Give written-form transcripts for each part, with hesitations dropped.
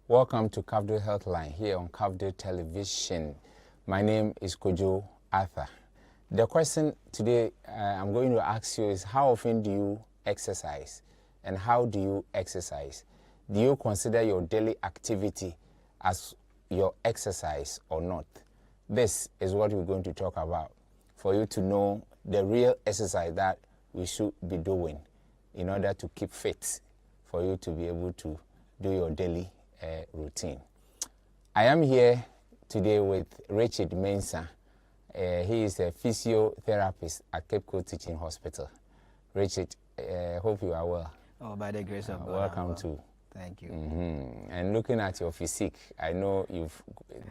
Welcome to Cafdil Healthline here on Cafdil Television. My name is Kojo Arthur. The question today I'm going to ask you is, how often do you exercise and how do you exercise? Do you consider your daily activity as your exercise or not? This is what we're going to talk about for you to know the real exercise that we should be doing in order to keep fit, for you to be able to do your daily routine. I am here today with Richard Mensah. He is a physiotherapist at Cape Coast Teaching Hospital. Richard, hope you are well. Oh, by the grace of God. Welcome to. Thank you. And looking at your physique, I know you've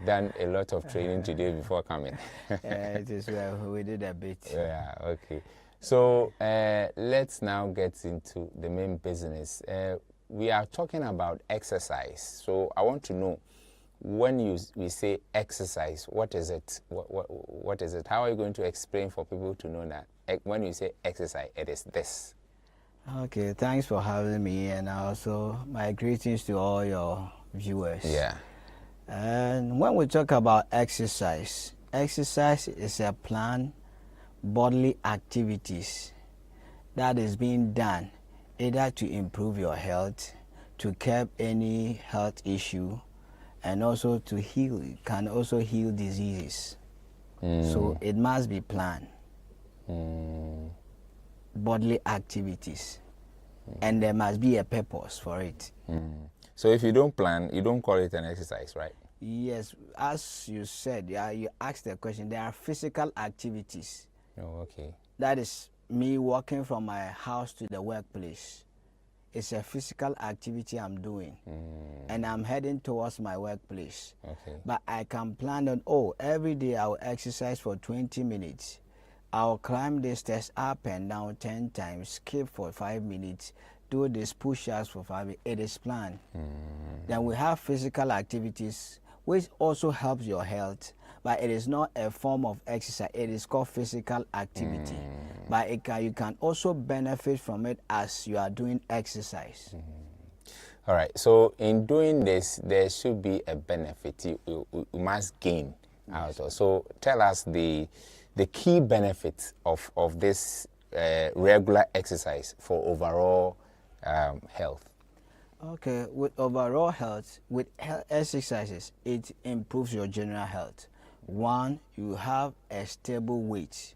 done a lot of training today before coming. It is well, we did a bit. Yeah, okay. So let's now get into the main business. We are talking about exercise. So I want to know, when we say exercise, what is it? What is it? How are you going to explain for people to know that when you say exercise, it is this? Okay, thanks for having me, and also my greetings to all your viewers. Yeah. And when we talk about exercise, exercise is a planned bodily activities that is being done either to improve your health, to curb any health issue, and also to heal. It can also heal diseases. So it must be planned. Bodily activities, and there must be a purpose for it. So if you don't plan, you don't call it an exercise, right? Yes, as you said, you asked the question, there are physical activities. Oh, okay. That is me walking from my house to the workplace. It's a physical activity I'm doing, and I'm heading towards my workplace. Okay. But I can plan on, every day I will exercise for 20 minutes. I'll climb the stairs up and down 10 times, skip for 5 minutes, do this push-ups for 5 minutes. It is planned. Then we have physical activities, which also helps your health, but it is not a form of exercise. It is called physical activity. But you can also benefit from it as you are doing exercise. All right. So in doing this, there should be a benefit you must gain out of. So tell us the key benefits of this regular exercise for overall health. Okay, with overall health, with exercises, it improves your general health. One, you have a stable weight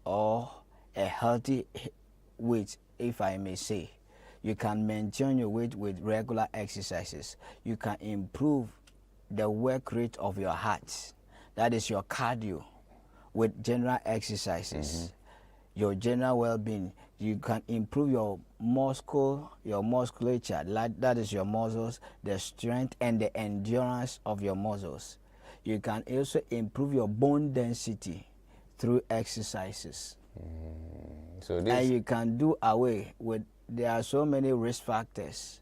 or a healthy weight, if I may say. You can maintain your weight with regular exercises. You can improve the work rate of your heart. That is your cardio. With general exercises, your general well-being, you can improve your musculature, that is your muscles, the strength and the endurance of your muscles. You can also improve your bone density through exercises. So this, and you can do away with, there are so many risk factors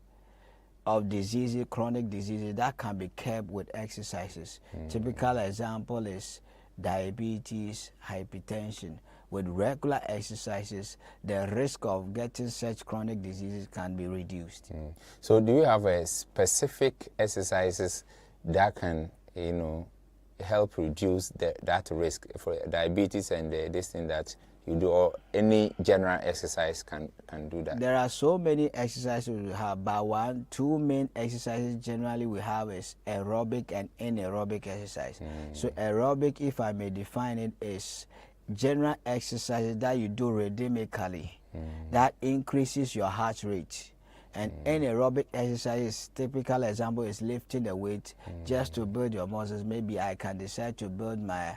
of diseases, chronic diseases, that can be kept with exercises. Typical example is diabetes, hypertension. With regular exercises, the risk of getting such chronic diseases can be reduced. So do you have a specific exercises that can, help reduce that risk for diabetes and this thing that you do, or any general exercise can do that? There are so many exercises we have, but two main exercises generally we have is aerobic and anaerobic exercise. So aerobic, if I may define it, is general exercises that you do rhythmically, that increases your heart rate. And anaerobic exercise, typical example is lifting the weight just to build your muscles. Maybe I can decide to build my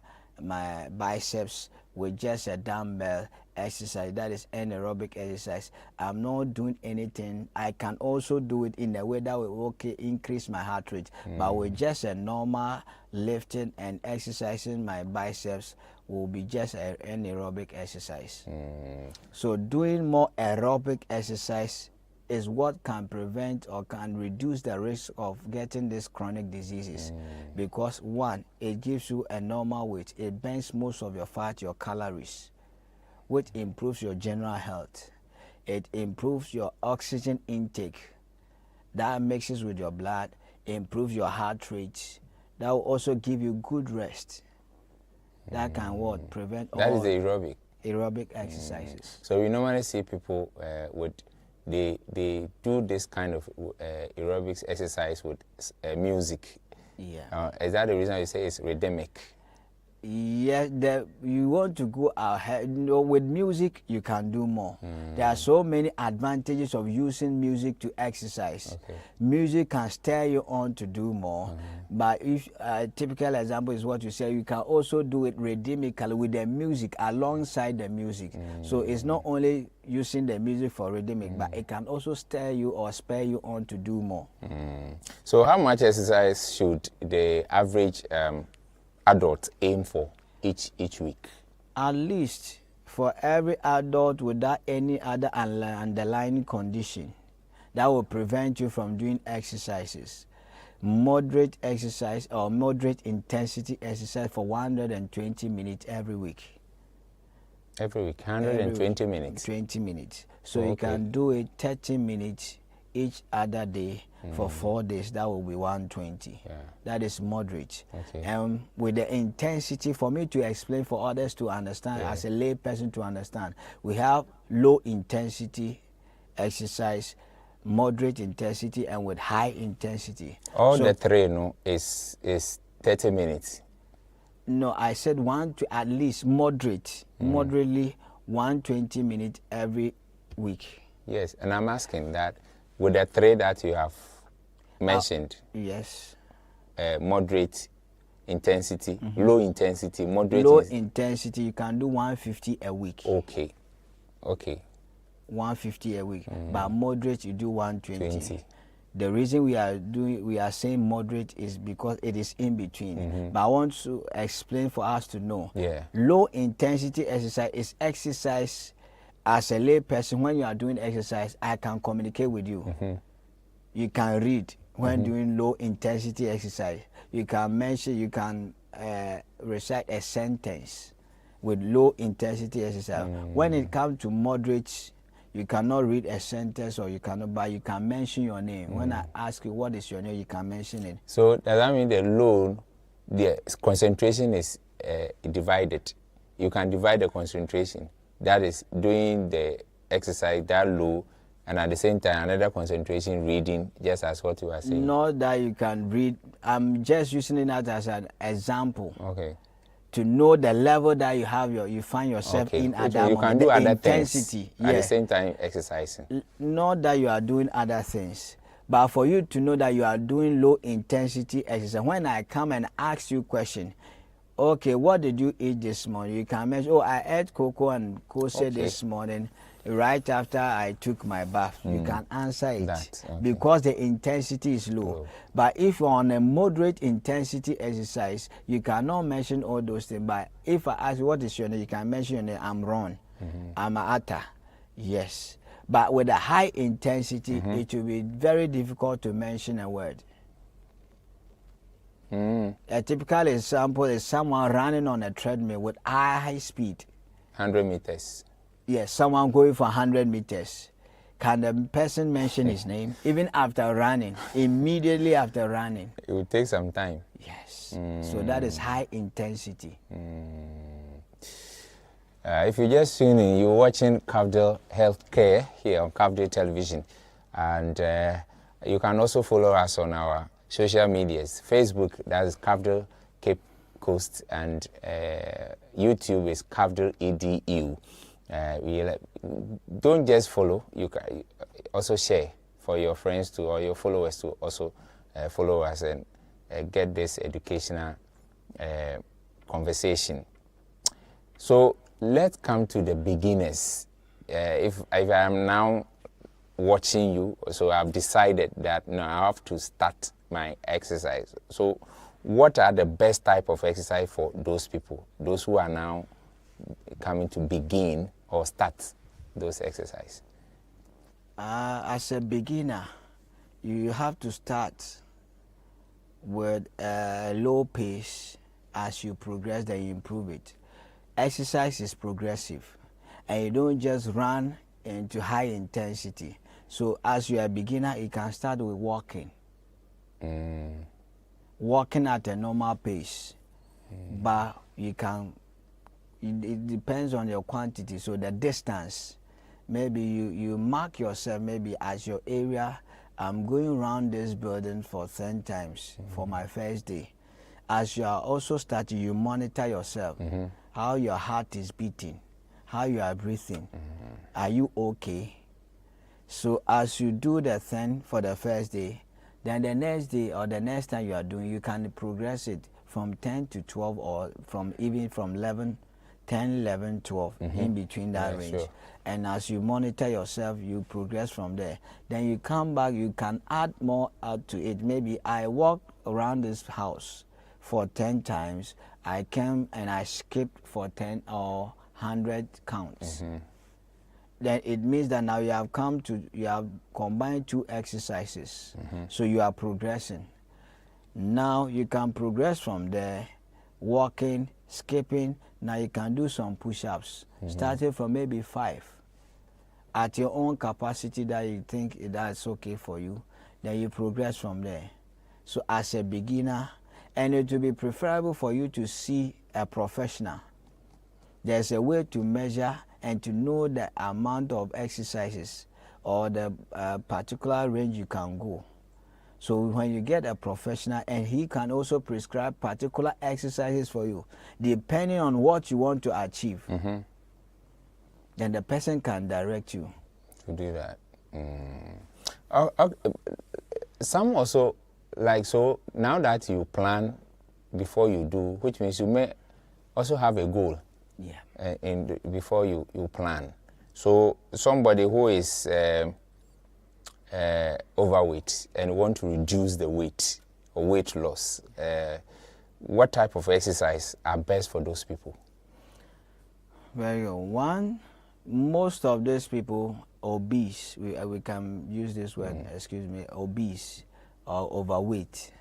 biceps with just a dumbbell exercise. That is anaerobic exercise. I'm not doing anything. I can also do it in a way that will increase my heart rate. But with just a normal lifting and exercising my biceps will be just an anaerobic exercise. So doing more aerobic exercise is what can prevent or can reduce the risk of getting these chronic diseases. Because one, it gives you a normal weight. It burns most of your fat, your calories, which improves your general health. It improves your oxygen intake. That mixes with your blood. improve your heart rate. That will also give you good rest. That can what? Prevent That all is the aerobic. aerobic exercises. So we normally see people with they do this kind of aerobics exercise with music. Yeah. Is that the reason you say it's rhythmic? Yes, you want to go ahead. With music, you can do more. There are so many advantages of using music to exercise. Okay. Music can stir you on to do more. But if a typical example is what you say, you can also do it rhythmically with the music, alongside the music. So it's not only using the music for rhythmic, but it can also stir you or spur you on to do more. So how much exercise should the average adult aim for each week? At least for every adult without any other underlying condition that will prevent you from doing exercises, moderate exercise or moderate intensity exercise for 120 minutes every week. Every week, 120 minutes? 20 minutes. So you can do it 30 minutes each other day for 4 days. That will be 120. Yeah. That is moderate. Okay. And with the intensity, for me to explain for others to understand, as a lay person to understand, we have low intensity exercise, moderate intensity, and with high intensity. All the three, no, is 30 minutes. No, I said at least moderately 120 minutes every week. Yes, and I'm asking that with the three that you have mentioned, yes, moderate intensity, low intensity, moderate. Low intensity, you can do 150 a week. Okay. 150 a week, but moderate you do 120. The reason we are saying moderate is because it is in between. But I want to explain for us to know. Yeah. Low intensity exercise is exercise. As a lay person, when you are doing exercise, I can communicate with you. You can read when doing low intensity exercise. You can mention, you can recite a sentence with low intensity exercise. When it comes to moderate, you cannot read a sentence or you cannot, but you can mention your name. When I ask you what is your name, you can mention it. So does that mean the low, the concentration is divided? You can divide the concentration. That is doing the exercise that low, and at the same time another concentration reading, just as what you are saying. Not that you can read. I'm just using it as an example. Okay. To know the level that you find yourself in at that you moment. can do the other intensity, things at the same time exercising. Not that you are doing other things, but for you to know that you are doing low intensity exercise. When I come and ask you question, okay, what did you eat this morning? You can mention, oh, I ate cocoa and kose this morning right after I took my bath. You can answer it because the intensity is low. But if you're on a moderate intensity exercise, you cannot mention all those things. But if I ask you what is your name, you can mention your name. I'm Ron. I'm Atta. Yes. But with a high intensity, it will be very difficult to mention a word. A typical example is someone running on a treadmill with high speed. 100 meters. Yes, someone going for 100 meters. Can the person mention his name even after running, immediately after running? It will take some time. Yes. So that is high intensity. If you just tune in, you're watching Cafdil Healthcare here on Cafdil Television. And you can also follow us on our social medias. Facebook, that is Cafdil Cape Coast, and YouTube is Cafdil EDU. Don't just follow, you can also share for your friends to, or your followers to also follow us and get this educational conversation. So let's come to the beginners. If I am now watching you, so I've decided that now I have to start my exercise. So what are the best type of exercise for those people, those who are now coming to begin or start those exercise? As a beginner, you have to start with a low pace. As you progress, then you improve it. Exercise is progressive, and you don't just run into high intensity. So as you are a beginner, you can start with walking. Walking at a normal pace, but you can, it depends on your quantity. So the distance, maybe you mark yourself, maybe as your area, I'm going around this building for 10 times for my first day. As you are also starting, you monitor yourself, how your heart is beating, how you are breathing. Are you okay? So as you do the thing for the first day, then the next day or the next time you are doing, you can progress it from 10 to 12 or even from 11, 10, 11, 12, in between that range. Sure. And as you monitor yourself, you progress from there. Then you come back, you can add more out to it. Maybe I walk around this house for 10 times, I came and I skipped for 10 or 100 counts. Then it means that now you have combined 2 exercises. So you are progressing. Now you can progress from there, walking, skipping. Now you can do some push-ups, starting from maybe 5. At your own capacity that you think that's okay for you, then you progress from there. So as a beginner, and it will be preferable for you to see a professional. There's a way to measure and to know the amount of exercises or the particular range you can go. So when you get a professional, and he can also prescribe particular exercises for you, depending on what you want to achieve, then the person can direct you to do that. Some also, like, so now that you plan before you do, which means you may also have a goal. Before you plan. So somebody who is overweight and want to reduce the weight or weight loss, what type of exercise are best for those people? Very good. One, most of those people obese, we can use this word, excuse me, obese or overweight.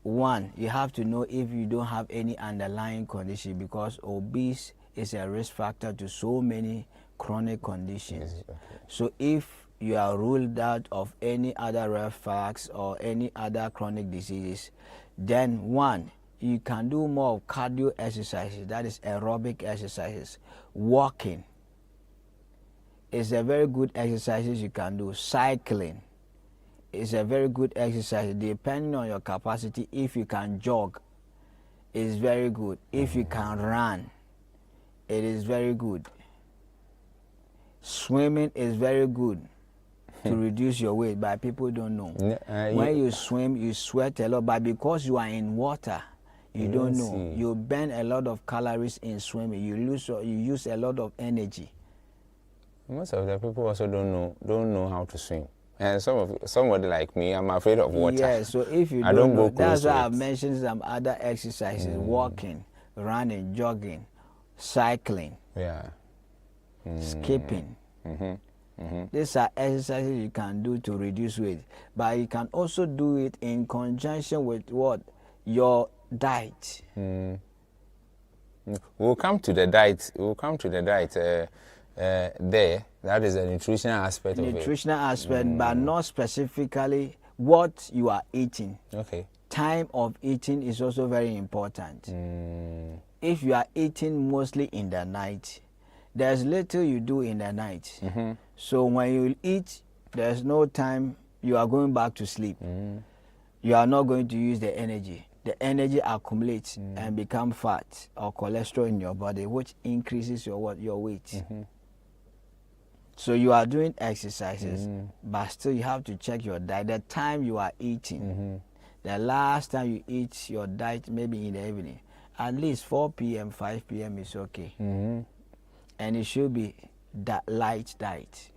One, you have to know if you don't have any underlying condition, because obese is a risk factor to so many chronic conditions. Okay. So if you are ruled out of any other risk factors or any other chronic diseases, then one, you can do more of cardio exercises, that is aerobic exercises. Walking is a very good exercise you can do. Cycling is a very good exercise, depending on your capacity. If you can jog, it's very good. If you can run, it is very good. Swimming is very good to reduce your weight, but people don't know. When you swim, you sweat a lot, but because you are in water, you don't know. You burn a lot of calories in swimming. You use a lot of energy. Most of the people also don't know how to swim. And somebody like me, I'm afraid of water. Yeah, so if you don't know, that's why I've mentioned some other exercises: walking, running, jogging, cycling, skipping. These are exercises you can do to reduce weight, but you can also do it in conjunction with what? Your diet. We'll come to the diet. There, that is a nutritional aspect of it. Nutritional aspect, but not specifically what you are eating. Okay. Time of eating is also very important. If you are eating mostly in the night, there's little you do in the night. So when you eat, there's no time, you are going back to sleep. You are not going to use the energy. The energy accumulates and become fat or cholesterol in your body, which increases your weight. So you are doing exercises, but still you have to check your diet. The time you are eating, the last time you eat your diet, maybe in the evening, at least 4 p.m., 5 p.m. is okay. And it should be that light diet,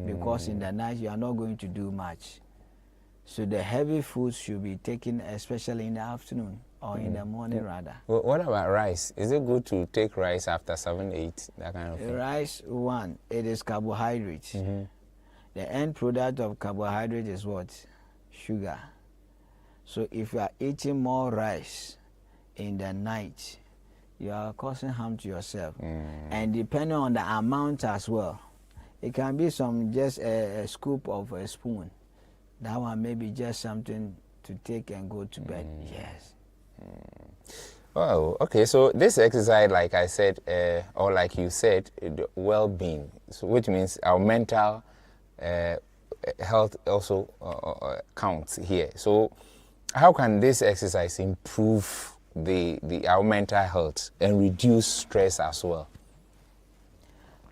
because in the night you are not going to do much. So the heavy foods should be taken especially in the afternoon or in the morning rather. Well, what about rice? Is it good to take rice after 7, 8, that kind of thing? Rice, one, it is carbohydrate. The end product of carbohydrate is what? Sugar. So if you are eating more rice in the night, you are causing harm to yourself. And depending on the amount as well, it can be just a scoop of a spoon. That one may be just something to take and go to bed. Yes. Oh, okay. So this exercise, like I said, or like you said, the well-being, so which means our mental health also counts here. So how can this exercise improve our mental health and reduce stress as well?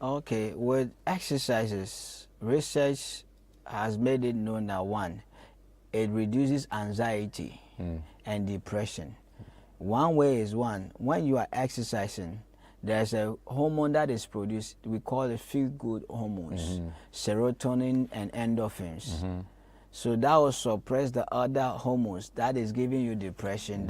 Okay, with exercises, research has made it known that one, it reduces anxiety and depression. One way is when you are exercising, there's a hormone that is produced, we call it feel-good hormones, serotonin and endorphins. So that will suppress the other hormones that is giving you depression,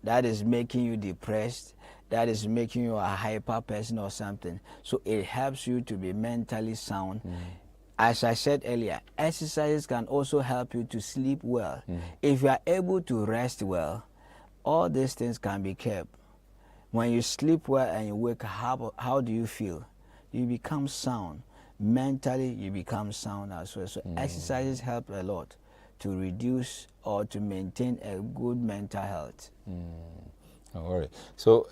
that is making you depressed, that is making you a hyper person or something. So it helps you to be mentally sound. As I said earlier, exercises can also help you to sleep well. If you are able to rest well, all these things can be kept. When you sleep well and you wake up, how do you feel? You become sound. Mentally, you become sound as well. So exercises help a lot to reduce or to maintain a good mental health. Don't worry. So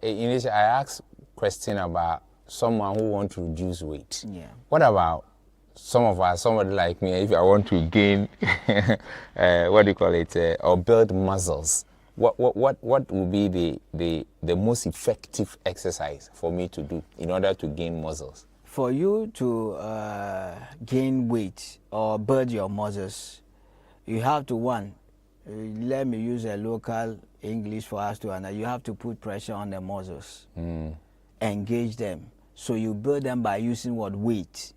initially I asked question about someone who wants to reduce weight. Yeah. What about somebody like me, if I want to gain, what do you call it, or build muscles? What would be the most effective exercise for me to do in order to gain muscles? For you to gain weight or build your muscles, you have to let me use a local English for us to understand. You have to put pressure on the muscles, engage them. So you build them by using what? Weight.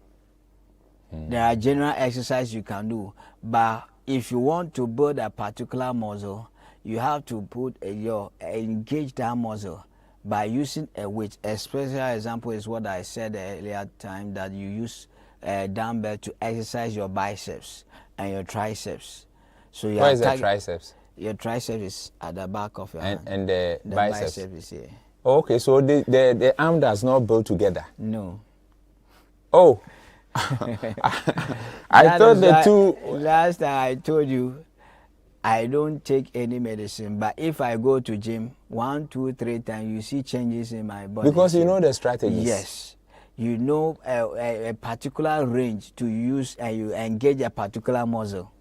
There are general exercises you can do, but if you want to build a particular muscle, you have to engage that muscle by using a weight. A special example is what I said earlier time, that you use a dumbbell to exercise your biceps and your triceps. So where is the triceps? Your triceps is at the back of your hand. And the biceps is here. Oh, okay, so the arm does not build together. No. Oh. I thought the two. Last time I told you, I don't take any medicine, but if I go to gym 1, 2, 3 times, you see changes in my body. Because you know the strategies. Yes. You know a particular range to use, and you engage a particular muscle.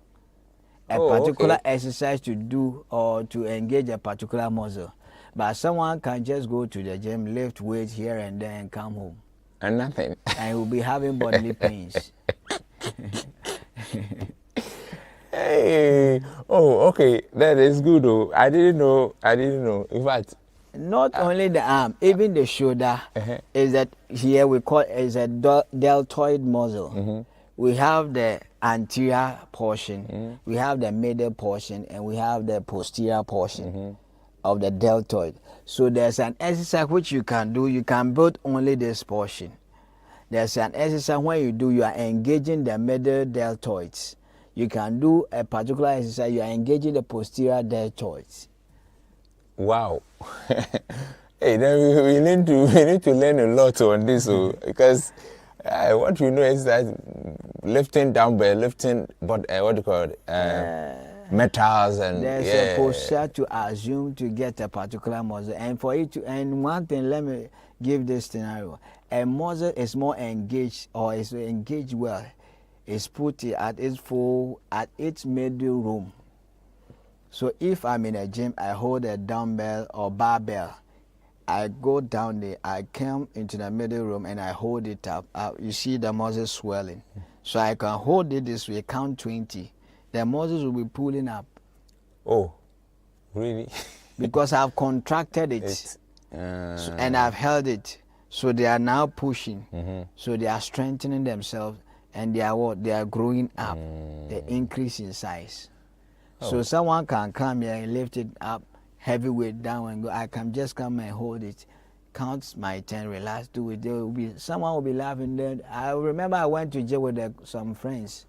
A particular exercise to do or to engage a particular muscle. But someone can just go to the gym, lift weights here and there and come home. And nothing. And will be having bodily pains. Hey, oh, okay, that is good. Though I didn't know. In fact, not only the arm, even the shoulder is that here we call is a deltoid muscle. We have the anterior portion, we have the middle portion, and we have the posterior portion of the deltoid. So there's an exercise which you can do. You can build only this portion. There's an exercise when you are engaging the middle deltoids. You can do a particular exercise, you are engaging the posterior deltoids. Wow. Hey, then we need to learn a lot on this, because what we know is that lifting dumbbell, lifting, what do you call it? Metals and there's a posture to assume to get a particular muscle, and for it to, and one thing, let me give this scenario. A muscle is more engaged, or is engaged well, is put at its middle room. So if I'm in a gym, I hold a dumbbell or barbell, I go down there, I come into the middle room and I hold it up. You see the muscles swelling. So I can hold it this way, count 20. The muscles will be pulling up. Oh, really? Because I've contracted it. And I've held it. So they are now pushing. So they are strengthening themselves, and they are what? They are growing up. They increase in size. So someone can come here and lift it up, heavy weight down and go. I can just come and hold it, count my 10, relax, do it. Someone will be laughing. Then I remember I went to jail with some friends.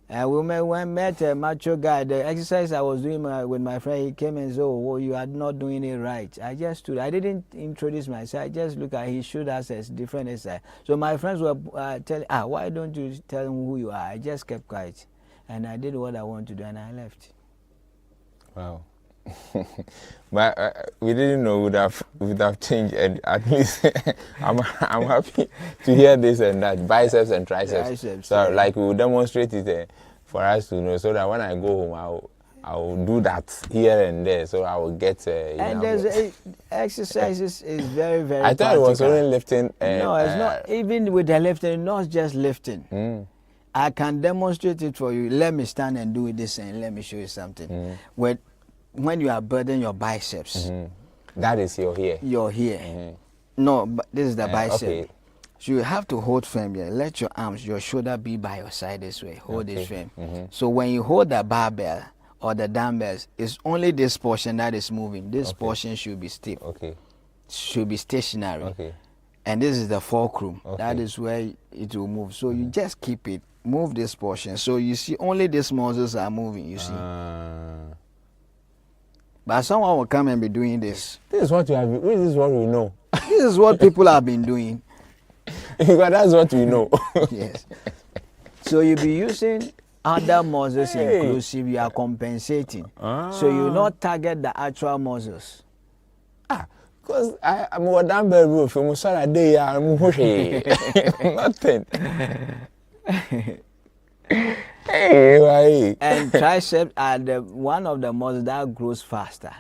We met a macho guy. The exercise I was doing with my friend, he came and said, "Oh, you are not doing it right." I just stood. I didn't introduce myself. I just looked at. He showed us a different exercise. So my friends were telling, "Why don't you tell him who you are?" I just kept quiet. and I did what I want to do, and I left. Wow. But we didn't know would have changed, and at least I'm happy to hear this and that, biceps and triceps. So like we will demonstrate it for us to know, so that when I go home I'll do that here and there, so I will get. And there's exercises is very very. I thought practical. It was only lifting. No, it's not. Even with the lifting, not just lifting. Mm. I can demonstrate it for you. Let me stand and do this, and let me show you something. When you are burdening your biceps, that is your here. Your here. No, but this is the bicep. Okay. So you have to hold firm here. Let your arms, your shoulder be by your side this way. Hold this firm. So when you hold the barbell or the dumbbells, it's only this portion that is moving. This portion should be stiff. Okay. Should be stationary. Okay. And this is the fulcrum. Okay. That is where it will move. So you just keep it. Move this portion. So you see only these muscles are moving, you see. But someone will come and be doing this. This is what you have. This is what we know. This is what people have been doing. But that's what we know. Yes. So you'll be using other muscles inclusive. You are compensating. So you not target the actual muscles. Because I'm a dumbbell roof. I'm sorry, nothing. Hey, and triceps are one of the muscles that grows faster.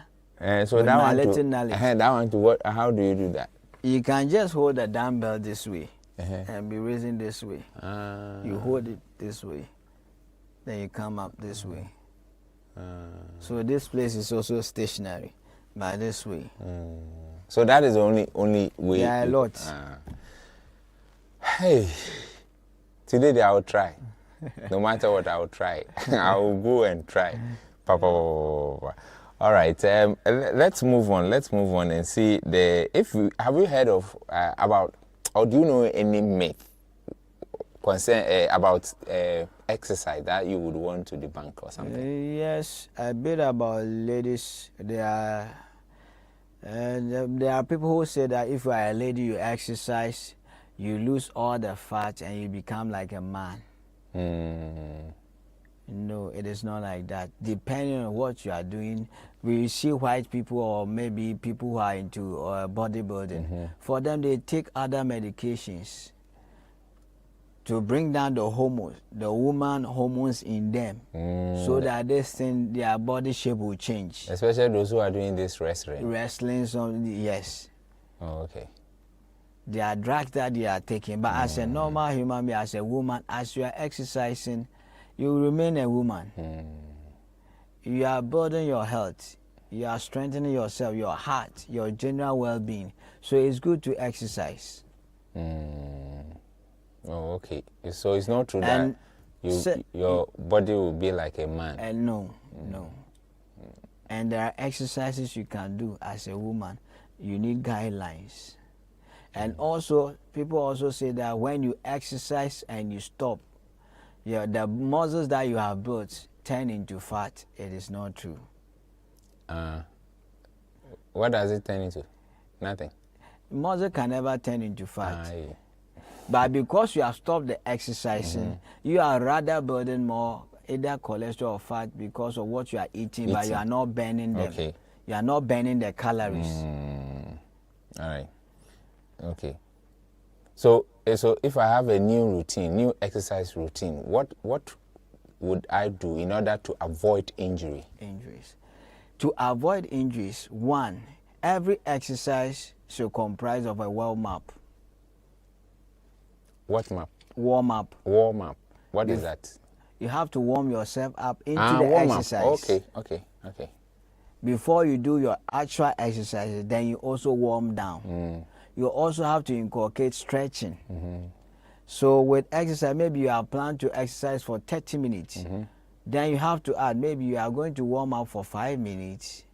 So that one to what? How do you do that? You can just hold the dumbbell this way and be raising this way. You hold it this way, then you come up this way. So this place is also stationary, by this way. So that is the only way. Yeah, a lot. Hey, today I will try. No matter what, I will try. I will go and try. All right. Let's move on. Let's move on and see have you heard of about, or do you know any myth about exercise that you would want to debunk or something? Yes, a bit about ladies. There are people who say that if you are a lady, you exercise, you lose all the fat and you become like a man. No, it is not like that. Depending on what you are doing, we see white people or maybe people who are into bodybuilding. For them, they take other medications to bring down the hormones, the woman hormones in them, so that their body shape will change. Especially those who are doing this wrestling. Yes. Oh, okay. They are drugs that they are taking, but as a normal human being, as a woman, as you are exercising, you remain a woman. You are building your health, you are strengthening yourself, your heart, your general well-being. So it's good to exercise. Oh, okay. So it's not true that your body will be like a man. No. And there are exercises you can do as a woman. You need guidelines. And also, people also say that when you exercise and you stop, the muscles that you have built turn into fat. It is not true. What does it turn into? Nothing. Muscle can never turn into fat. But because you have stopped the exercising, you are rather burning more either cholesterol or fat because of what you are eating. But you are not burning them. Okay. You are not burning the calories. All right. Okay. So if I have a new exercise routine, what would I do in order to avoid injuries? To avoid injuries, one, every exercise should comprise of a warm-up. What map? Warm-up. Warm-up. What is that? You have to warm yourself up into the exercise. Okay. Before you do your actual exercises, then you also warm down. You also have to inculcate stretching. So with exercise, maybe you are planned to exercise for 30 minutes. Then you have to add, maybe you are going to warm up for 5 minutes,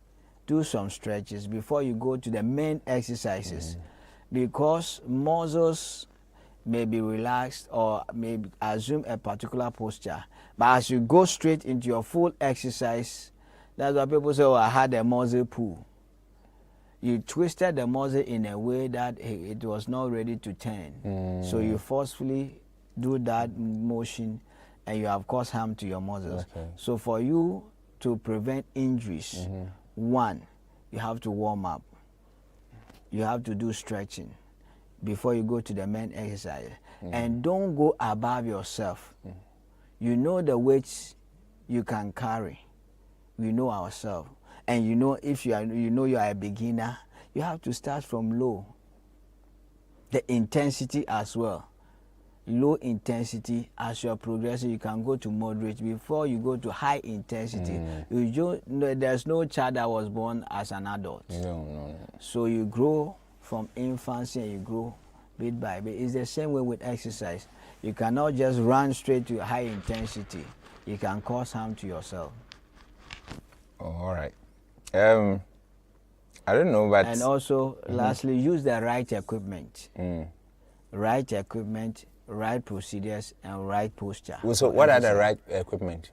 do some stretches before you go to the main exercises. Because muscles may be relaxed or may assume a particular posture. But as you go straight into your full exercise, that's why people say, oh, I had a muscle pull. You twisted the muscle in a way that it was not ready to turn. So you forcefully do that motion, and you have caused harm to your muscles. Okay. So for you to prevent injuries, one, you have to warm up. You have to do stretching before you go to the main exercise. And don't go above yourself. You know the weights you can carry. We know ourselves. And you know if you are a beginner, you have to start from low. The intensity as well. Low intensity, as you are progressing, you can go to moderate before you go to high intensity. There's no child that was born as an adult. No. So you grow from infancy and you grow bit by bit. It's the same way with exercise. You cannot just run straight to high intensity. You can cause harm to yourself. Oh, all right. I don't know, but... And also, lastly, use the right equipment. Right equipment, right procedures, and right posture. So what are the right equipment?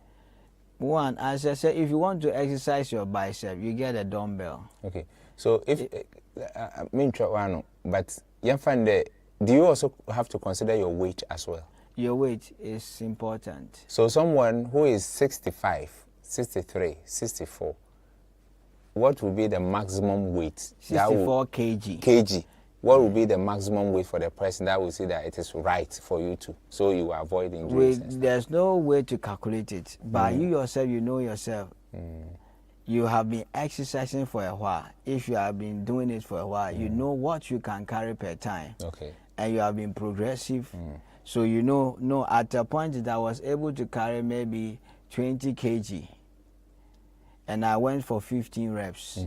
One, as I said, if you want to exercise your bicep, you get a dumbbell. Okay. So if... but do you also have to consider your weight as well? Your weight is important. So someone who is 65, 63, 64, what would be the maximum weight? 64 kg. Kg. What would be the maximum weight for the person that will say that it is right for you to, so you avoid injuries? There's no way to calculate it, but you yourself, you know yourself. You have been exercising for a while. If you have been doing it for a while, you know what you can carry per time. Okay. And you have been progressive. So you know, at a point that I was able to carry maybe 20 kg. And I went for 15 reps.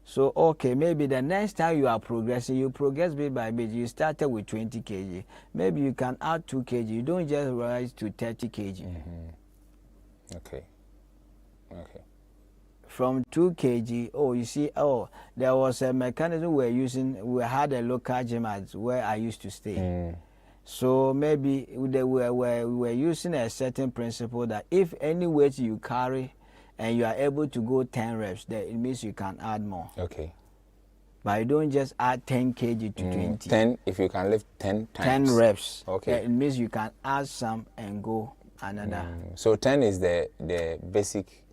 So, okay, maybe the next time you are progressing, you progress bit by bit. You started with 20 kg. Maybe you can add 2 kg. You don't just rise to 30 kg. Okay. From 2 kg, you see, there was a mechanism we're using. We had a local gym at where I used to stay. So maybe we were using a certain principle that if any weight you carry and you are able to go 10 reps, then it means you can add more. Okay. But you don't just add 10 kg to 20. 10, if you can lift 10 times. 10 reps. Okay. It means you can add some and go another. So 10 is the basic.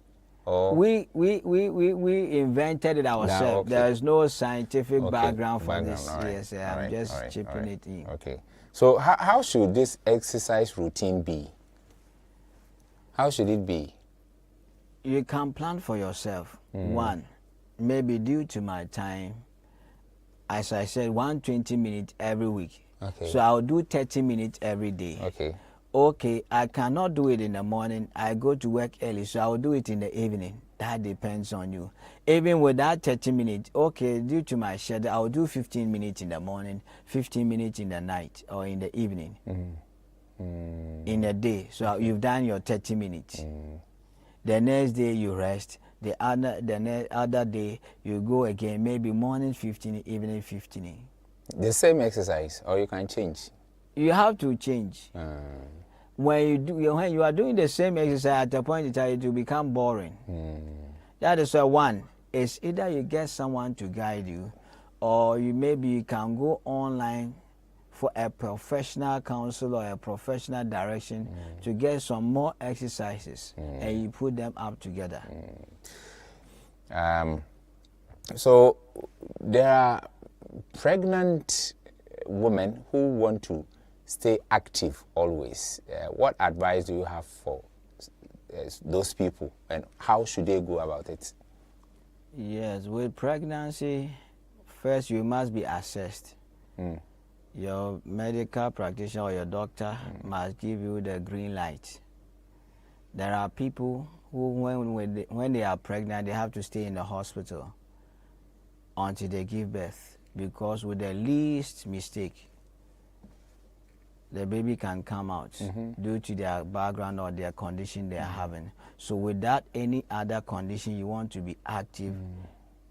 We invented it ourselves. Okay. There is no scientific background for this. Right. Yes, I'm just chipping it in. Okay. So how should this exercise routine be? How should it be? You can plan for yourself. One, maybe due to my time, as I said, 120 minutes every week. Okay. So I'll do 30 minutes every day. Okay, I cannot do it in the morning. I go to work early, so I'll do it in the evening. That depends on you. Even with that 30 minutes, okay, due to my schedule, I'll do 15 minutes in the morning, 15 minutes in the night or in the evening. In a day. So you've done your 30 minutes. The next day you rest. The other day you go again, maybe morning 15, evening 15. The same exercise, or you can change? You have to change. When you are doing the same exercise, at a point in time it will become boring. That is why one is either you get someone to guide you, or you can go online for a professional counsel or a professional direction to get some more exercises, and you put them up together. So there are pregnant women who want to stay active always. What advice do you have for those people, and how should they go about it? Yes, with pregnancy, first you must be assessed. Your medical practitioner or your doctor must give you the green light. There are people who, when they are pregnant, they have to stay in the hospital until they give birth, because with the least mistake, the baby can come out due to their background or their condition they are having. So without any other condition, you want to be active.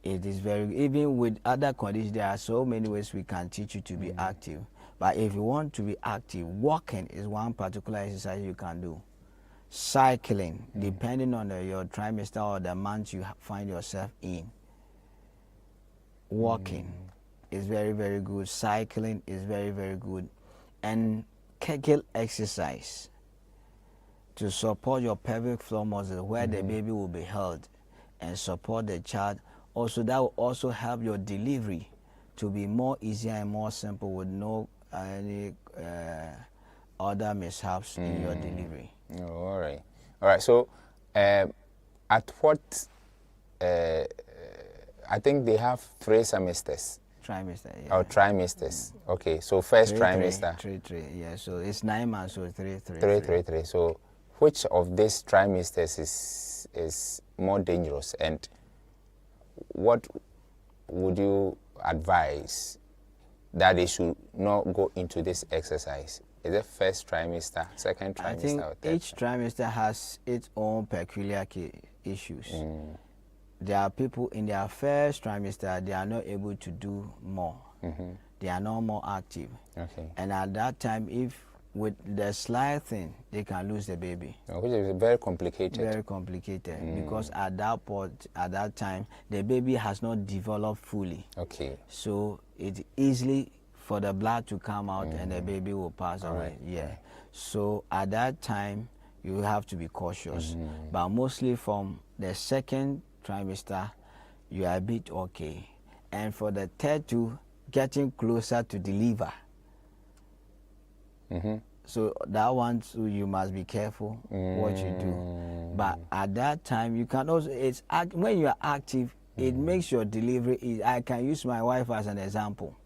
It is even with other conditions, there are so many ways we can teach you to be active. But if you want to be active, walking is one particular exercise you can do. Cycling, depending on your trimester or the month you find yourself in. Walking is very, very good. Cycling is very, very good. And Kegel exercise. to support your pelvic floor muscle where the baby will be held and support the child. Also, that will also help your delivery to be more easier and more simple with no any other mishaps in your delivery. Oh, all right. All right. So, at what? I think they have 3 semesters. Trimester, yeah. Or trimesters. Okay. So first trimester. Three. Yeah. So it's 9 months. So three. Three. So, which of these trimesters is more dangerous, and what would you advise that they should not go into this exercise? Is it first trimester, second trimester, I think or third? each trimester has its own peculiar issues. There are people in their first trimester, they are not able to do more. They are not more active. Okay. And at that time, if with the slight thing, they can lose the baby. Which is very complicated. Very complicated because at that point, at that time, the baby has not developed fully. Okay. So it's easily for the blood to come out and the baby will pass away. Yeah. Right. So at that time, you have to be cautious. But mostly from the second trimester, you are a bit okay. And for the third two, getting closer to deliver. So that one too, you must be careful what you do. But at that time, you can also, when you are active, it makes your delivery, I can use my wife as an example.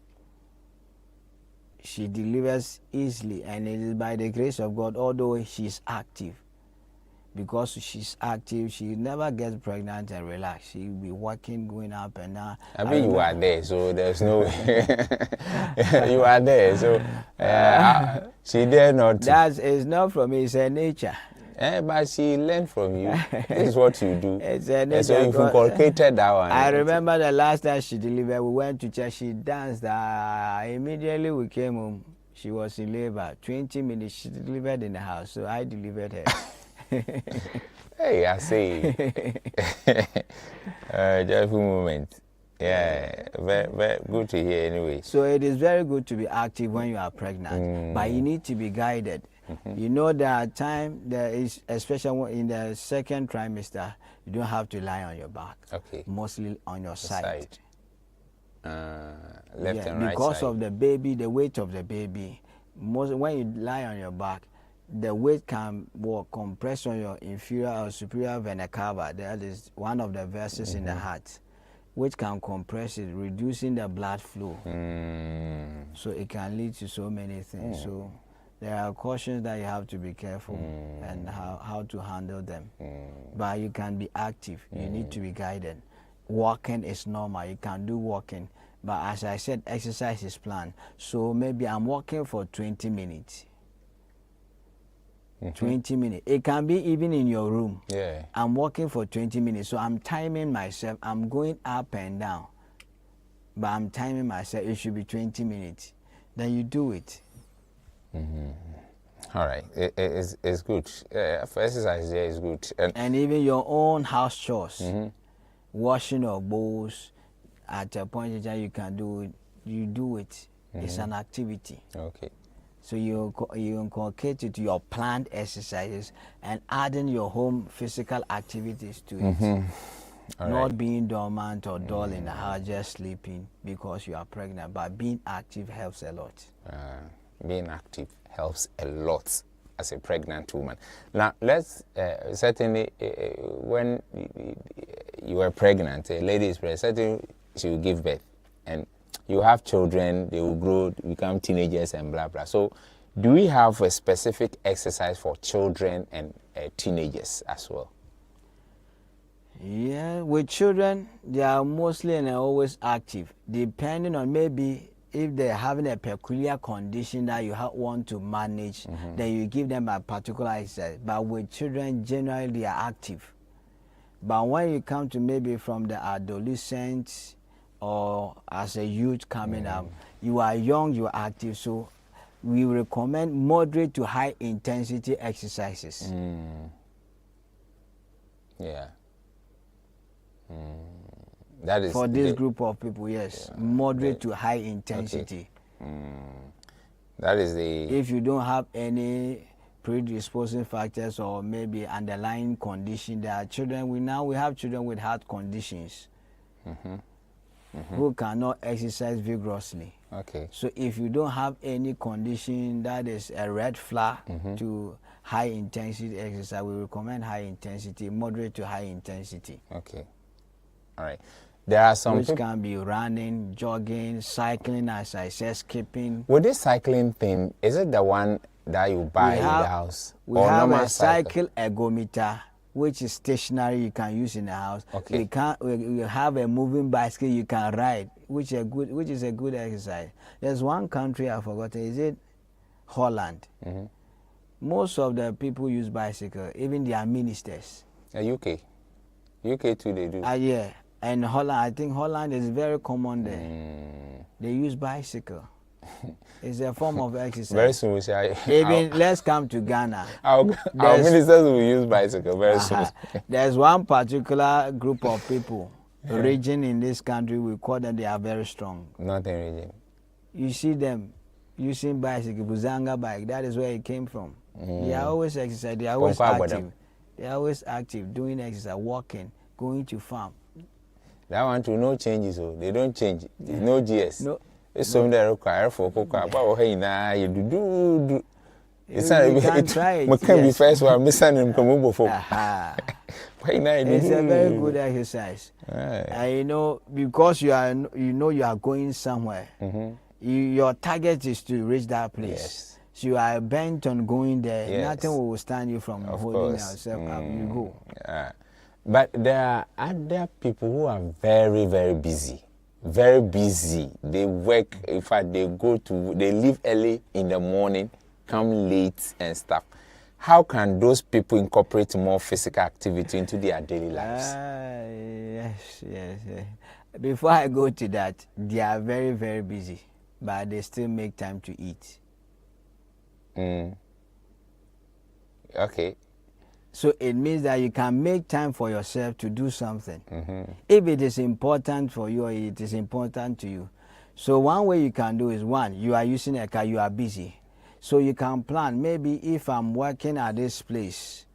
She delivers easily, and it is by the grace of God, although she's active. Because she's active, she never gets pregnant and relaxed. She'll be working, going up and down. I mean, you are there, so there's no way. You are there, so she dare not. That is not from me, it's her nature. But she learned from you. This is what you do. It's her nature. And so you've inculcated that one. I remember the last time she delivered, we went to church, she danced. Immediately we came home, she was in labor. 20 minutes, she delivered in the house, so I delivered her. Hey, I see. Joyful moment. Yeah, very good to hear anyway. So it is very good to be active when you are pregnant, but you need to be guided. You know, there are times, there is, especially in the second trimester, you don't have to lie on your back. Okay. Mostly on your side. Left and right because side. of the baby, the weight of the baby. When you lie on your back, the weight can compress on your inferior or superior vena cava. That is one of the vessels in the heart, which can compress it, reducing the blood flow. So it can lead to so many things. So there are cautions that you have to be careful and how to handle them. But you can be active. You need to be guided. Walking is normal. You can do walking. But as I said, exercise is planned. So maybe I'm walking for 20 minutes. 20 minutes. It can be even in your room. Yeah. I'm walking for 20 minutes. So I'm timing myself. I'm going up and down. But I'm timing myself. It should be 20 minutes. Then you do it. All right. It's good. For exercise, yeah, it's good. And even your own house chores. Washing of bowls. At a point in time you can do it. You do it. It's an activity. Okay. So you inculcate it to your planned exercises and adding your home physical activities to it. Not being dormant or dull in the house, just sleeping because you are pregnant. But being active helps a lot. Being active helps a lot as a pregnant woman. Now, let's certainly, when you are pregnant, a lady is pregnant, certainly she will give birth. And you have children, they will grow, become teenagers and blah, blah. So do we have a specific exercise for children and teenagers as well? Yeah, with children, they are mostly and always active, depending on maybe if they're having a peculiar condition that you want to manage, then you give them a particular exercise. But with children, generally they are active. But when you come to maybe from the adolescents, or as a youth coming up, you are young, you are active, so we recommend moderate to high intensity exercises. Yeah. That is for this group of people, yes. Yeah. Moderate to high intensity. That is the... If you don't have any predisposing factors or maybe underlying condition. There are children, we have children with heart conditions who cannot exercise vigorously. Okay. So if you don't have any condition that is a red flag to high intensity exercise, we recommend high intensity, moderate to high intensity. Okay. All right. There are some which can be running, jogging, cycling, as I said, skipping. With this cycling thing, is it the one that you buy in the house? We have a cycle ergometer, which is stationary, you can use in the house. Okay. We have a moving bicycle you can ride, which is a good exercise. There's one country I forgot, is it Holland? Most of the people use bicycle, even their ministers. UK. UK too, they do. Yeah. And Holland, I think Holland is very common there. They use bicycle. It's a form of exercise. Very soon we say. Even let's come to Ghana. Our ministers will use bicycle very soon. There's one particular group of people, region in this country, we call them, they are very strong. Northern region. You see them using bicycle, Buzanga bike, that is where it came from. They are always exercise, they are always active. They are always active, doing exercise, walking, going to farm. That one too, no changes, so they don't change. No GS. No. It's something that require for Coca. But hey, now you do. It's not you can try it. Can be first one. Missing him come over for. It's a very good exercise. Right. You know, because you are going somewhere. Your target is to reach that place. Yes. So you are bent on going there. Yes. Nothing will stand you from holding yourself up. You go. But there are other people who are very, very busy. Very busy. They work, in fact, they leave early in the morning, come late and stuff. How can those people incorporate more physical activity into their daily lives? Yes. Before I go to that, they are very, very busy, but they still make time to eat. Okay. So it means that you can make time for yourself to do something. If it is important for you or it is important to you. So one way you can do is, one, you are using a car, you are busy. So you can plan, maybe if I'm working at this place,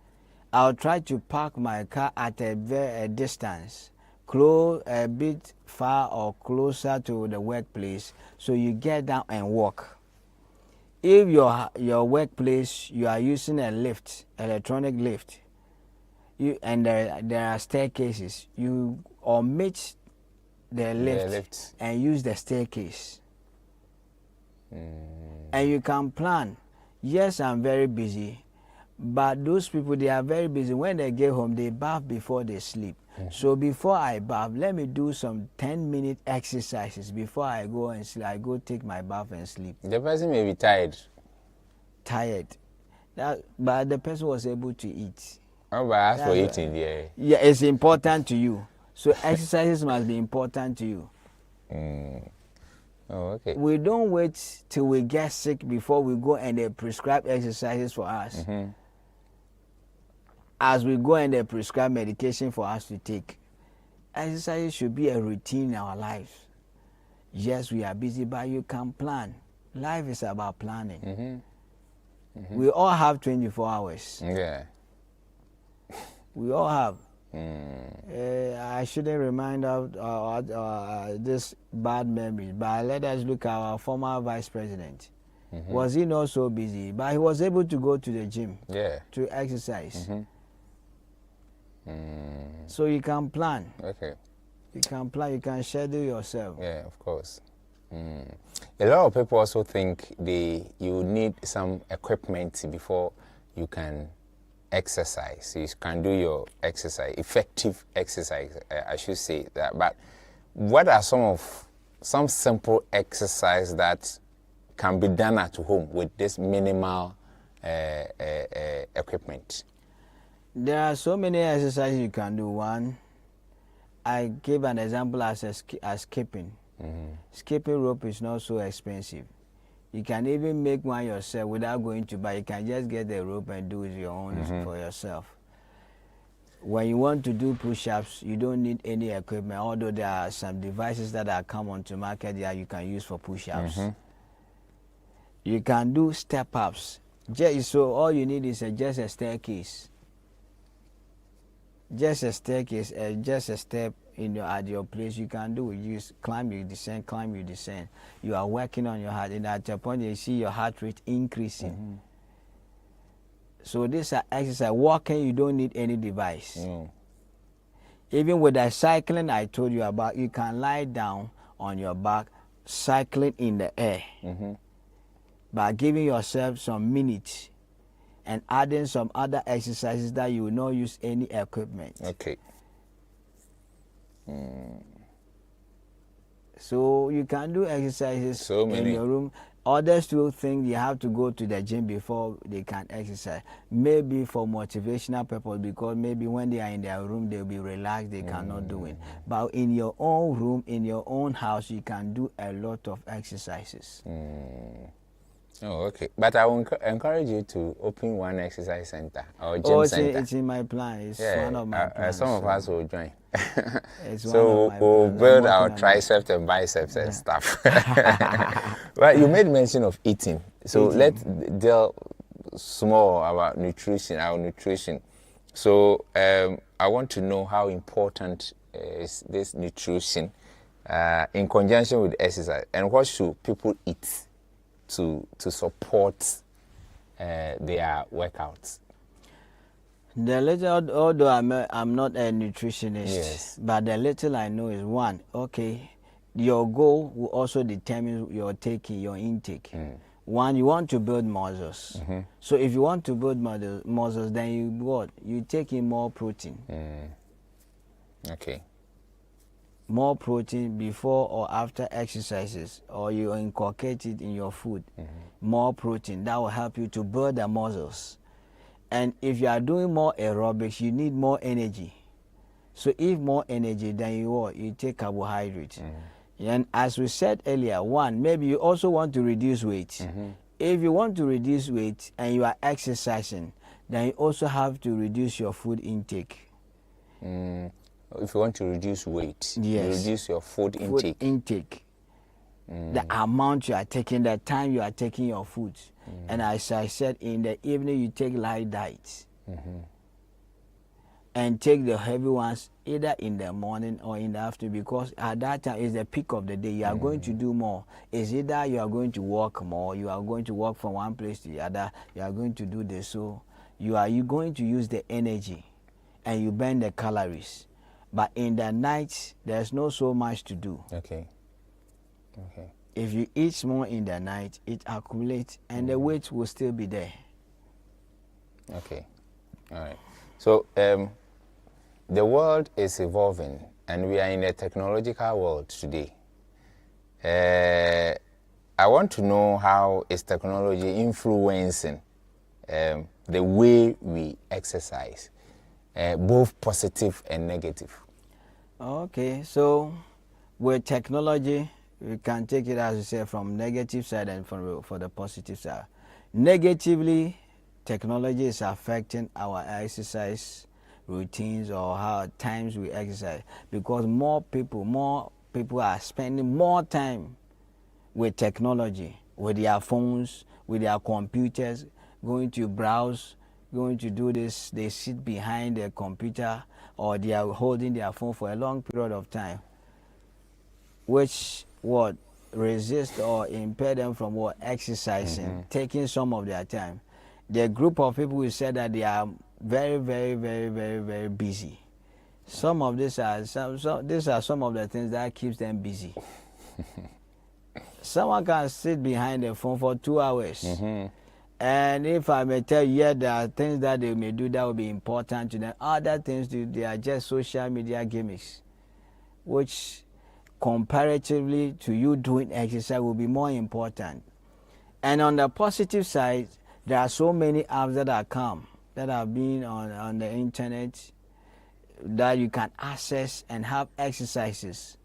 I'll try to park my car at a distance, a bit far or closer to the workplace, so you get down and walk. If your workplace, you are using a lift, electronic lift, and there are staircases, you omit the lift and use the staircase. And you can plan, yes, I'm very busy, but those people, they are very busy. When they get home, they bath before they sleep. So before I bath, let me do some 10-minute exercises before I go and sleep. I go take my bath and sleep. The person may be tired. But the person was able to eat. Oh, but as for eating, yeah. Yeah, it's important to you. So exercises must be important to you. Oh, okay. We don't wait till we get sick before we go and they prescribe exercises for us. As we go and they prescribe medication for us to take. Exercise should be a routine in our lives. Yes, we are busy, but you can plan. Life is about planning. We all have 24 hours. Yeah. We all have. I shouldn't remind of this bad memory, but let us look at our former vice president. Was he not so busy? But he was able to go to the gym to exercise. So you can plan. Okay. You can plan, you can schedule yourself. Yeah, of course. A lot of people also think you need some equipment before you can exercise. You can do your exercise, effective exercise, I should say that. But what are some simple exercise that can be done at home with this minimal equipment? There are so many exercises you can do. One, I gave an example as skipping. Skipping rope is not so expensive. You can even make one yourself without going to buy. You can just get the rope and do it your own for yourself. When you want to do push-ups, you don't need any equipment, although there are some devices that are come onto market that you can use for push-ups. You can do step-ups. So all you need is just a staircase. Just a staircase, just a step at your place. You can do it. You climb, you descend, climb, you descend. You are working on your heart, and at a point you see your heart rate increasing. So this are exercise. Walking, you don't need any device. Even with the cycling I told you about, you can lie down on your back, cycling in the air, by giving yourself some minutes and adding some other exercises that you will not use any equipment. Okay. So you can do exercises in your room. Others still think you have to go to the gym before they can exercise. Maybe for motivational purpose, because maybe when they are in their room, they'll be relaxed, they cannot do it. But in your own room, in your own house, you can do a lot of exercises. Oh, okay. But I will encourage you to open one exercise center or gym center. It's in my plan. It's one of my plans. Some of us will join. So we'll build our triceps and biceps and stuff. But you made mention of eating. So let's deal small about nutrition, our nutrition. So I want to know how important is this nutrition in conjunction with exercise, and what should people eat to support their workouts? The little, although I'm not a nutritionist, yes, but the little I know is one, okay, your goal will also determine your intake. One, you want to build muscles. So if you want to build muscles, then you take in more protein. Okay. More protein before or after exercises, or you inculcate it in your food. More protein, that will help you to build the muscles. And if you are doing more aerobics, you need more energy. So if more energy, then you take carbohydrates. And as we said earlier, one, maybe you also want to reduce weight. If you want to reduce weight and you are exercising, then you also have to reduce your food intake. If you want to reduce weight, yes, you reduce your food intake. The amount you are taking, the time you are taking your food. And as I said, in the evening you take light diets. And take the heavy ones either in the morning or in the afternoon, because at that time is the peak of the day. You are going to do more. It's either you are going to walk more, you are going to walk from one place to the other, you are going to do this. So you going to use the energy and you burn the calories. But in the night, there's not so much to do. Okay. If you eat more in the night, it accumulates and the weight will still be there. Okay. All right. So the world is evolving and we are in a technological world today. I want to know how is technology influencing the way we exercise, both positive and negative. Okay, so with technology, we can take it, as you say, from negative side and for the positive side. Negatively, technology is affecting our exercise routines or how times we exercise, because more people are spending more time with technology, with their phones, with their computers, going to browse, going to do this. They sit behind their computer or they are holding their phone for a long period of time, which resist or impair them from exercising, taking some of their time. The group of people who said that they are very, very, very, very, very busy. Some of these are some of the things that keeps them busy. Someone can sit behind the phone for 2 hours. And if I may tell you, there are things that they may do that will be important to them. Other things, they are just social media gimmicks, which comparatively to you doing exercise will be more important. And on the positive side, there are so many apps that have been on the internet that you can access and have exercises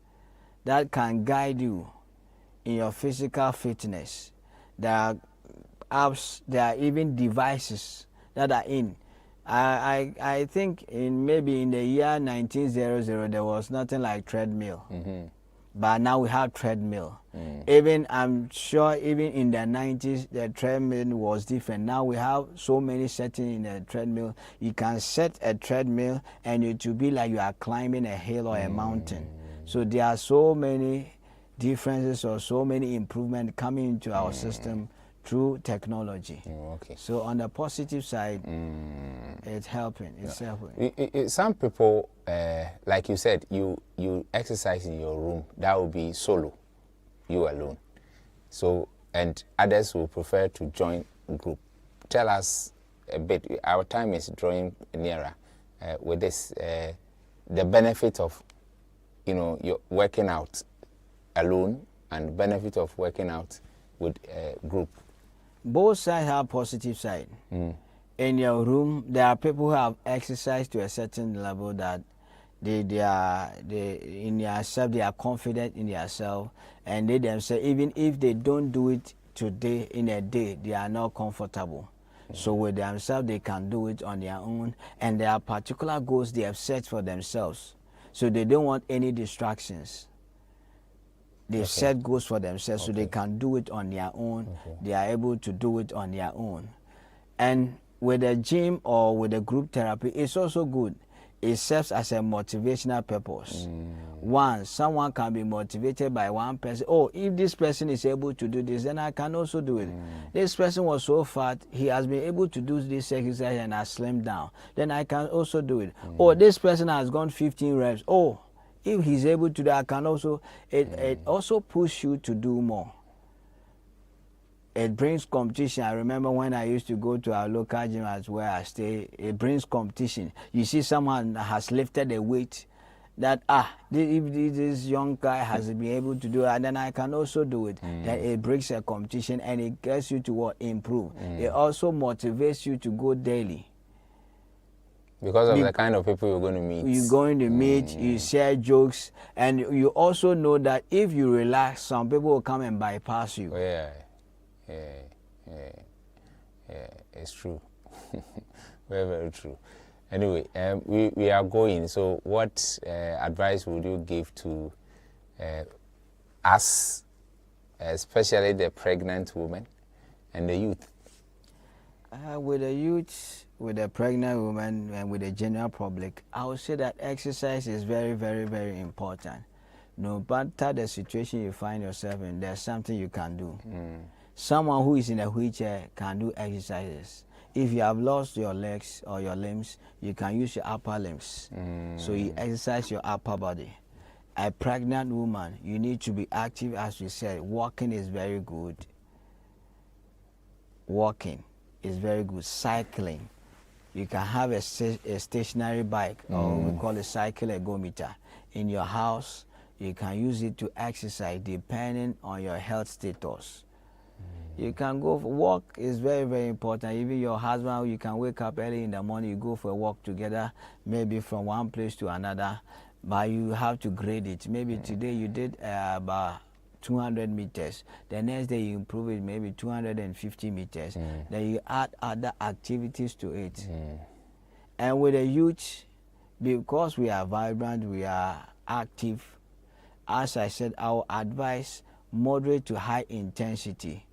that can guide you in your physical fitness. There are apps, there are even devices that are in. I think maybe in the year 1900 there was nothing like treadmill. but now we have treadmill. Even I'm sure even in the 90s the treadmill was different. Now we have so many settings in the treadmill. You can set a treadmill and it will be like you are climbing a hill or a mountain. So there are so many differences or so many improvements coming into our system through technology. Okay. So on the positive side, it's helping. It's helping. Some people, like you said, you exercise in your room. That would be solo, you alone. So, and others will prefer to join a group. Tell us a bit. Our time is drawing nearer. With this, the benefit of, you're working out alone and benefit of working out with a group. Both sides have positive side. In your room, there are people who have exercised to a certain level that they in themselves, they are confident in themselves, and they themselves, even if they don't do it today in a day, they are not comfortable. So with themselves, they can do it on their own, and there are particular goals they have set for themselves. So they don't want any distractions. They set goals for themselves so they can do it on their own. They are able to do it on their own. And with a gym or with a group therapy, it's also good. It serves as a motivational purpose. One, someone can be motivated by one person. Oh, if this person is able to do this, then I can also do it. This person was so fat, he has been able to do this exercise and has slimmed down. Then I can also do it. Oh, this person has gone 15 reps. Oh, if he's able to do, I can also. It also pushes you to do more. It brings competition. I remember when I used to go to our local gym as where I stay, it brings competition. You see someone has lifted a weight that, if this young guy has been able to do it, then I can also do it. Then it brings a competition and it gets you to improve. It also motivates you to go daily. Because of the kind of people you're going to meet. You're going to meet, you share jokes, and you also know that if you relax, some people will come and bypass you. Yeah, it's true. Very, very true. Anyway, we are going. So what advice would you give to us, especially the pregnant women and the youth? With the youth, with the pregnant woman, and with the general public, I would say that exercise is very, very, very important. No matter the situation you find yourself in, there's something you can do. Someone who is in a wheelchair can do exercises. If you have lost your legs or your limbs, you can use your upper limbs. So you exercise your upper body. A pregnant woman, you need to be active, as we said. Walking is very good. Walking is very good. Cycling. You can have a stationary bike, or we call it cycle ergometer. In your house, you can use it to exercise depending on your health status. You can go for walk is very, very important. Even your husband, you can wake up early in the morning, you go for a walk together, maybe from one place to another, but you have to grade it. Maybe today you did about 200 meters. The next day you improve it, maybe 250 meters. Then you add other activities to it. And with the youth, because we are vibrant, we are active, as I said, I will advise moderate to high intensity.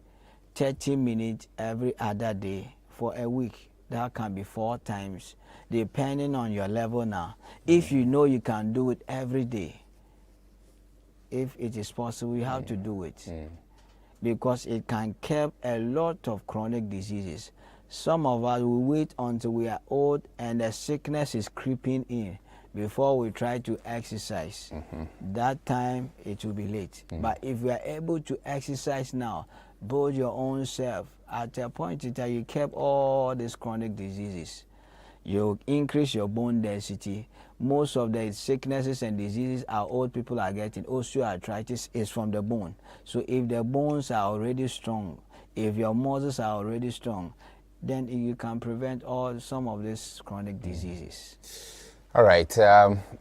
30 minutes every other day for a week. That can be 4 times, depending on your level now. If you know you can do it every day, if it is possible, you have to do it. Because it can curb a lot of chronic diseases. Some of us will wait until we are old and the sickness is creeping in before we try to exercise. That time it will be late. But if we are able to exercise now, build your own self, at a point in time you kept all these chronic diseases. You increase your bone density. Most of the sicknesses and diseases our old people are getting, osteoarthritis, is from the bone. So if the bones are already strong, if your muscles are already strong, then you can prevent some of these chronic diseases. All right,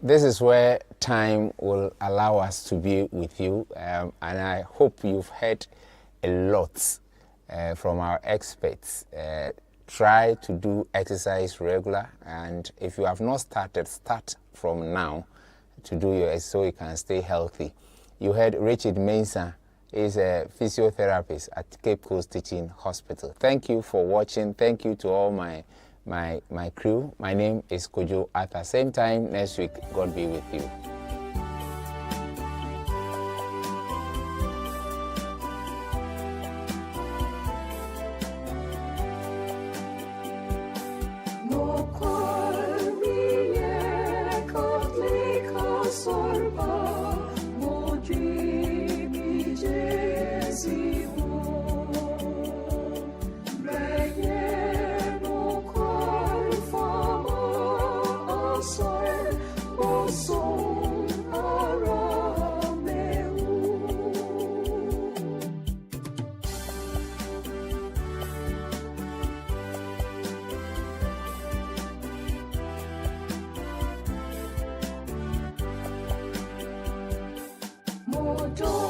this is where time will allow us to be with you, and I hope you've heard a lot from our experts. Try to do exercise regular, and if you have not started, start from now to do your so you can stay healthy. You heard Richard Mensah is a physiotherapist at Cape Coast Teaching Hospital. Thank you for watching. Thank you to all my crew. My name is Kojo Arthur. Same time next week. God be with you. Mojo